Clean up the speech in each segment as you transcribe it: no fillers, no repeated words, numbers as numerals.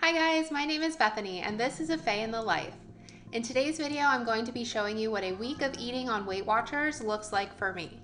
Hi guys, my name is Bethany and this is a Faye in the Life. In today's video, I'm going to be showing you what a week of eating on Weight Watchers looks like for me.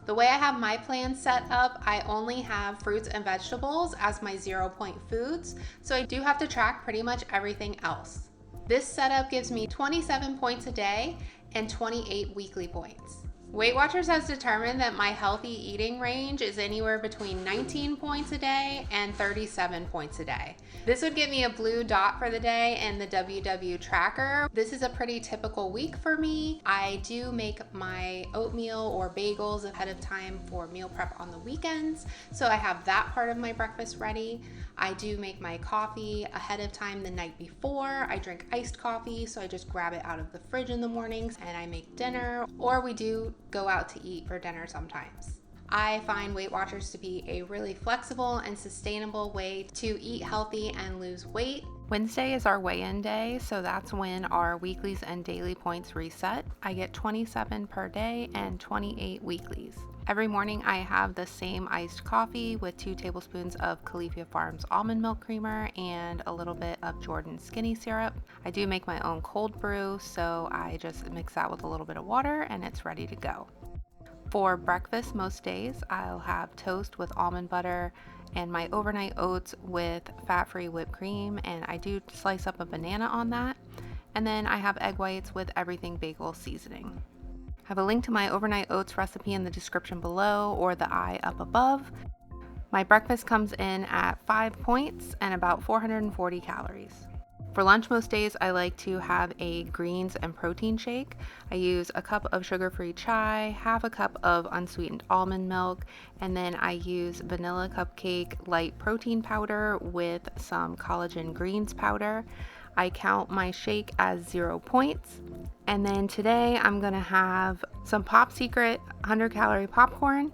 The way I have my plan set up, I only have fruits and vegetables as my 0-point foods, so I do have to track pretty much everything else. This setup gives me 27 points a day and 28 weekly points. Weight Watchers has determined that my healthy eating range is anywhere between 19 points a day and 37 points a day. This would give me a blue dot for the day in the WW tracker. This is a pretty typical week for me. I do make my oatmeal or bagels ahead of time for meal prep on the weekends, so I have that part of my breakfast ready. I do make my coffee ahead of time the night before. I drink iced coffee, so I just grab it out of the fridge in the mornings and I make dinner, or we do go out to eat for dinner sometimes. I find Weight Watchers to be a really flexible and sustainable way to eat healthy and lose weight. Wednesday is our weigh-in day, so that's when our weeklies and daily points reset. I get 27 per day and 28 weeklies. Every morning I have the same iced coffee with 2 tablespoons of Califia Farms almond milk creamer and a little bit of Jordan skinny syrup. I do make my own cold brew, so I just mix that with a little bit of water and it's ready to go. For breakfast most days, I'll have toast with almond butter and my overnight oats with fat-free whipped cream, and I do slice up a banana on that. And then I have egg whites with everything bagel seasoning. I have a link to my overnight oats recipe in the description below or the eye up above. My breakfast comes in at 5 points and about 440 calories. For lunch most days, I like to have a greens and protein shake. I use a cup of sugar-free chai, half a cup of unsweetened almond milk, and then I use vanilla cupcake light protein powder with some collagen greens powder. I count my shake as 0 points. And then today I'm gonna have some Pop Secret 100-calorie popcorn,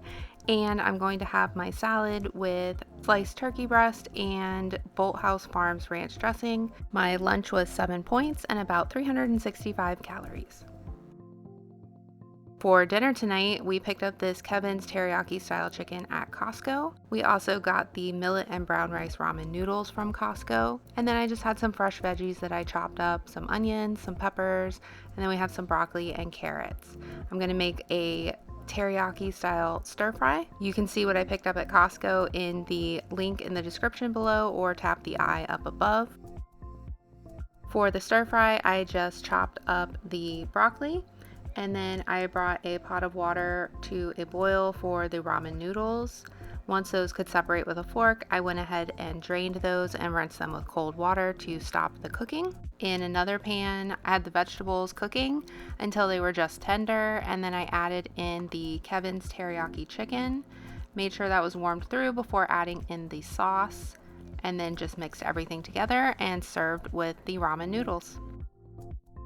and I'm going to have my salad with sliced turkey breast and Bolthouse Farms ranch dressing. My lunch was 7 points and about 365 calories. For dinner tonight, we picked up this Kevin's teriyaki style chicken at Costco. We also got the millet and brown rice ramen noodles from Costco. And then I just had some fresh veggies that I chopped up, some onions, some peppers, and then we have some broccoli and carrots. I'm gonna make a teriyaki style stir fry. You can see what I picked up at Costco in the link in the description below or tap the eye up above. For the stir fry, I just chopped up the broccoli, and then I brought a pot of water to a boil for the ramen noodles. Once those could separate with a fork, I went ahead and drained those and rinsed them with cold water to stop the cooking. In another pan, I had the vegetables cooking until they were just tender, and then I added in the Kevin's teriyaki chicken, made sure that was warmed through before adding in the sauce, and then just mixed everything together and served with the ramen noodles.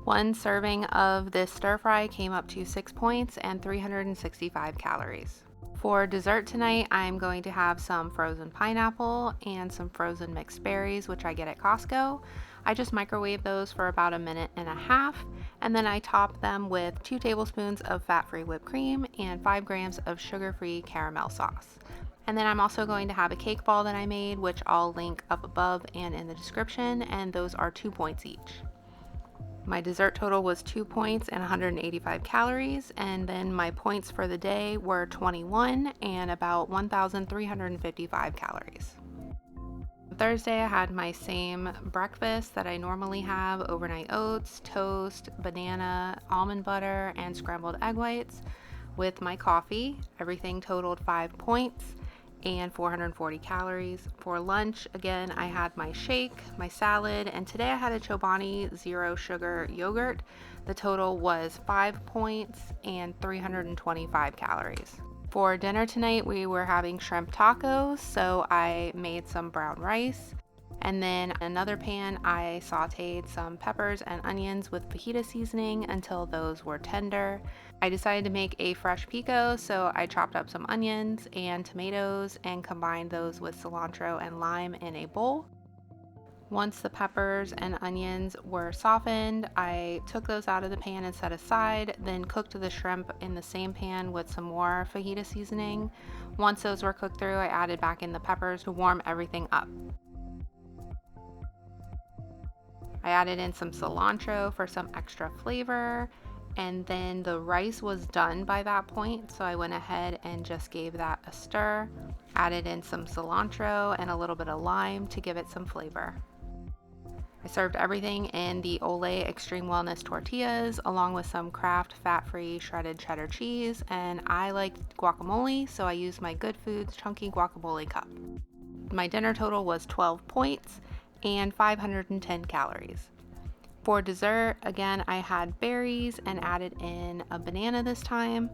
One serving of this stir fry came up to 6 points and 365 calories. For dessert tonight, I'm going to have some frozen pineapple and some frozen mixed berries, which I get at Costco. I just microwave those for about 1.5 minutes, and then I top them with 2 tablespoons of fat-free whipped cream and 5 grams of sugar-free caramel sauce. And then I'm also going to have a cake ball that I made, which I'll link up above and in the description, and those are 2 points each. My dessert total was 2 points and 185 calories, and then my points for the day were 21 and about 1,355 calories. Thursday, I had my same breakfast that I normally have: overnight oats, toast, banana, almond butter, and scrambled egg whites with my coffee. Everything totaled 5 points and 440 calories. For lunch, again, I had my shake, my salad, and today I had a Chobani zero sugar yogurt. The total was 5 points and 325 calories. For dinner tonight, we were having shrimp tacos, so I made some brown rice. And then in another pan, I sauteed some peppers and onions with fajita seasoning until those were tender. I decided to make a fresh pico, so I chopped up some onions and tomatoes and combined those with cilantro and lime in a bowl. Once the peppers and onions were softened, I took those out of the pan and set aside, then cooked the shrimp in the same pan with some more fajita seasoning. Once those were cooked through, I added back in the peppers to warm everything up. I added in some cilantro for some extra flavor, and then the rice was done by that point, so I went ahead and just gave that a stir, added in some cilantro and a little bit of lime to give it some flavor. I served everything in the Olay Extreme Wellness tortillas along with some Kraft fat-free shredded cheddar cheese, and I liked guacamole, so I used my Good Foods chunky guacamole cup. My dinner total was 12 points and 510 calories. For dessert, again, I had berries and added in a banana this time.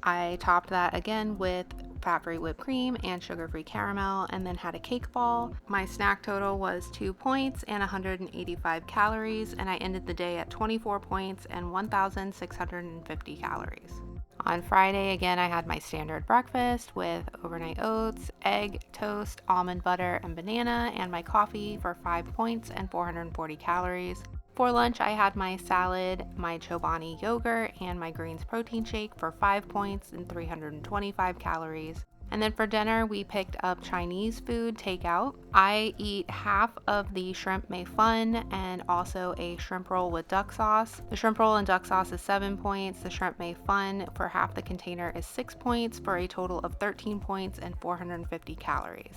I topped that again with fat-free whipped cream and sugar-free caramel, and then had a cake ball. My snack total was 2 points and 185 calories, and I ended the day at 24 points and 1,650 calories. On Friday, again, I had my standard breakfast with overnight oats, egg, toast, almond butter, and banana, and my coffee for 5 points and 440 calories. For lunch, I had my salad, my Chobani yogurt, and my greens protein shake for 5 points and 325 calories. And then for dinner, we picked up Chinese food takeout. I eat half of the shrimp mei fun and also a shrimp roll with duck sauce. The shrimp roll and duck sauce is 7 points. The shrimp mei fun for half the container is 6 points for a total of 13 points and 450 calories.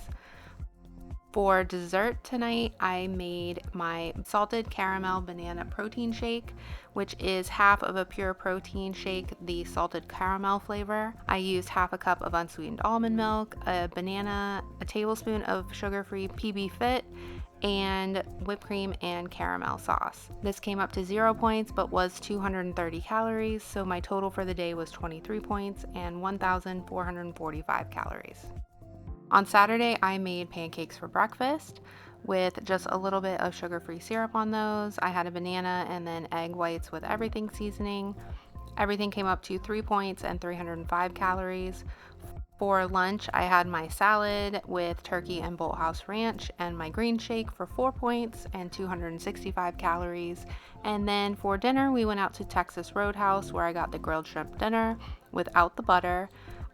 For dessert tonight, I made my salted caramel banana protein shake, which is half of a pure protein shake, the salted caramel flavor. I used half a cup of unsweetened almond milk, a banana, a tablespoon of sugar-free PB Fit, and whipped cream and caramel sauce. This came up to 0 points but was 230 calories, so my total for the day was 23 points and 1,445 calories. On Saturday, I made pancakes for breakfast with just a little bit of sugar-free syrup on those. I had a banana and then egg whites with everything seasoning. Everything came up to 3 points and 305 calories. For lunch, I had my salad with turkey and Bolthouse Ranch and my green shake for 4 points and 265 calories. And then for dinner, we went out to Texas Roadhouse where I got the grilled shrimp dinner without the butter.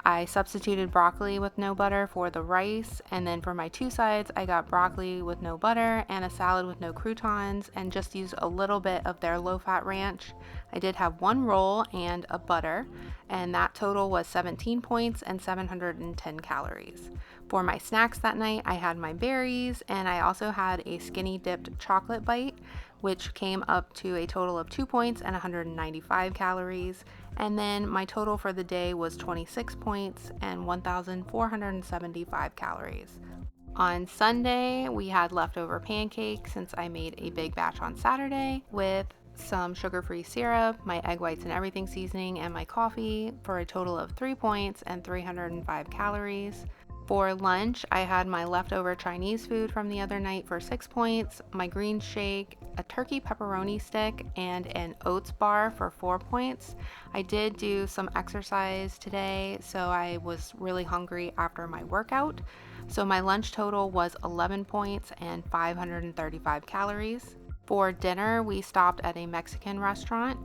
I substituted broccoli with no butter for the rice, and then for my two sides, I got broccoli with no butter and a salad with no croutons, and just used a little bit of their low-fat ranch. I did have one roll and a butter, and that total was 17 points and 710 calories. For my snacks that night, I had my berries, and I also had a skinny dipped chocolate bite, which came up to a total of 2 points and 195 calories. And then my total for the day was 26 points and 1,475 calories. On Sunday, we had leftover pancakes since I made a big batch on Saturday with some sugar-free syrup, my egg whites and everything seasoning, and my coffee for a total of 3 points and 305 calories. For lunch, I had my leftover Chinese food from the other night for 6 points, my green shake, a turkey pepperoni stick, and an oats bar for 4 points. I did do some exercise today, so I was really hungry after my workout. So my lunch total was 11 points and 535 calories. For dinner, we stopped at a Mexican restaurant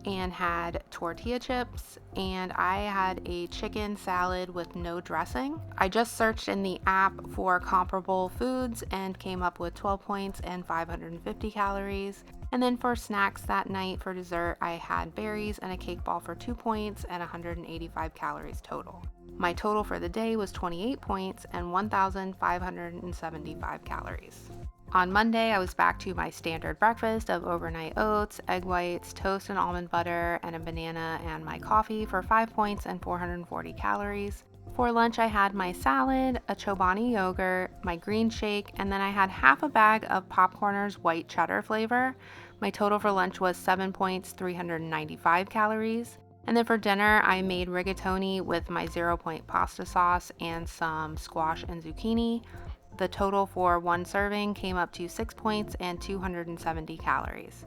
and had tortilla chips, and I had a chicken salad with no dressing. I just searched in the app for comparable foods and came up with 12 points and 550 calories. And then for snacks that night for dessert, I had berries and a cake ball for 2 points and 185 calories total. My total for the day was 28 points and 1,575 calories. On Monday, I was back to my standard breakfast of overnight oats, egg whites, toast and almond butter, and a banana, and my coffee for 5 points and 440 calories. For lunch, I had my salad, a Chobani yogurt, my green shake, and then I had half a bag of Popcorners white cheddar flavor. My total for lunch was 7 points, 395 calories. And then for dinner, I made rigatoni with my 0 point pasta sauce and some squash and zucchini. The total for one serving came up to 6 points and 270 calories.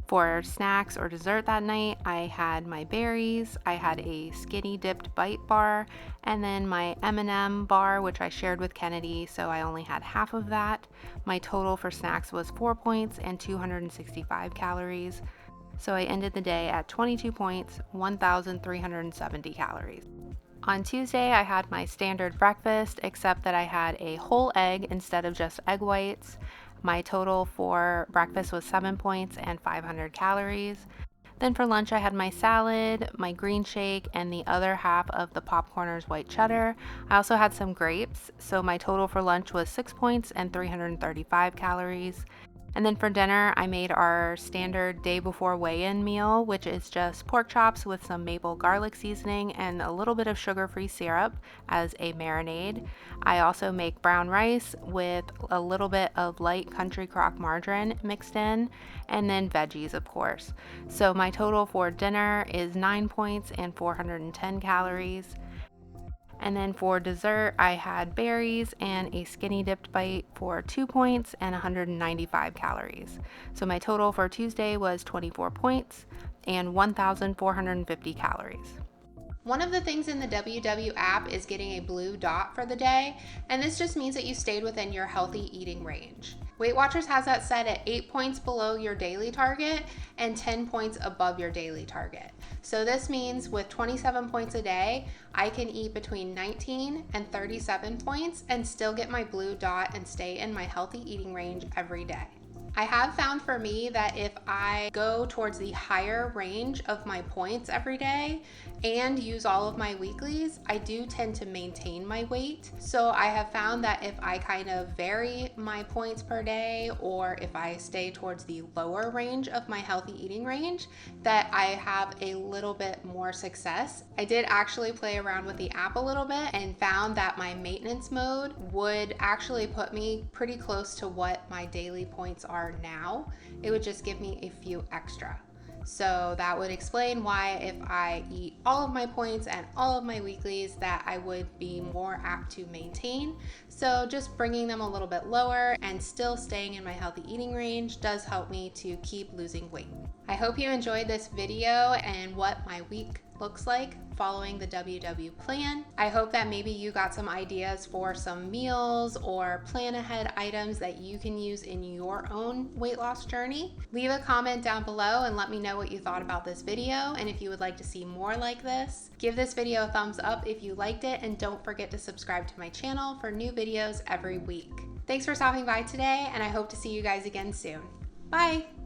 For snacks or dessert that night, I had my berries, I had a skinny dipped bite bar, and then my M&M bar, which I shared with Kennedy, so I only had half of that. My total for snacks was 4 points and 265 calories. So I ended the day at 22 points, 1,370 calories. On Tuesday, I had my standard breakfast, except that I had a whole egg instead of just egg whites. My total for breakfast was 7 points and 500 calories. Then for lunch, I had my salad, my green shake, and the other half of the Popcorners white cheddar. I also had some grapes, so my total for lunch was 6 points and 335 calories. And then for dinner, I made our standard day before weigh-in meal, which is just pork chops with some maple garlic seasoning and a little bit of sugar-free syrup as a marinade. I also make brown rice with a little bit of light country crock margarine mixed in, and then veggies, of course. So my total for dinner is 9 points and 410 calories. And then for dessert, I had berries and a skinny dipped bite for 2 points and 195 calories. So my total for Tuesday was 24 points and 1,450 calories. One of the things in the WW app is getting a blue dot for the day, and this just means that you stayed within your healthy eating range. Weight Watchers has that set at 8 points below your daily target and 10 points above your daily target. So this means with 27 points a day, I can eat between 19 and 37 points and still get my blue dot and stay in my healthy eating range every day. I have found for me that if I go towards the higher range of my points every day and use all of my weeklies, I do tend to maintain my weight. So I have found that if I kind of vary my points per day, or if I stay towards the lower range of my healthy eating range, that I have a little bit more success. I did actually play around with the app a little bit and found that my maintenance mode would actually put me pretty close to what my daily points are now. It would just give me a few extra. So that would explain why if I eat all of my points and all of my weeklies, that I would be more apt to maintain. So just bringing them a little bit lower and still staying in my healthy eating range does help me to keep losing weight. I hope you enjoyed this video and what my week looks like following the WW plan. I hope that maybe you got some ideas for some meals or plan ahead items that you can use in your own weight loss journey. Leave a comment down below and let me know what you thought about this video, and if you would like to see more like this. Give this video a thumbs up if you liked it, and don't forget to subscribe to my channel for new videos every week. Thanks for stopping by today, and I hope to see you guys again soon. Bye!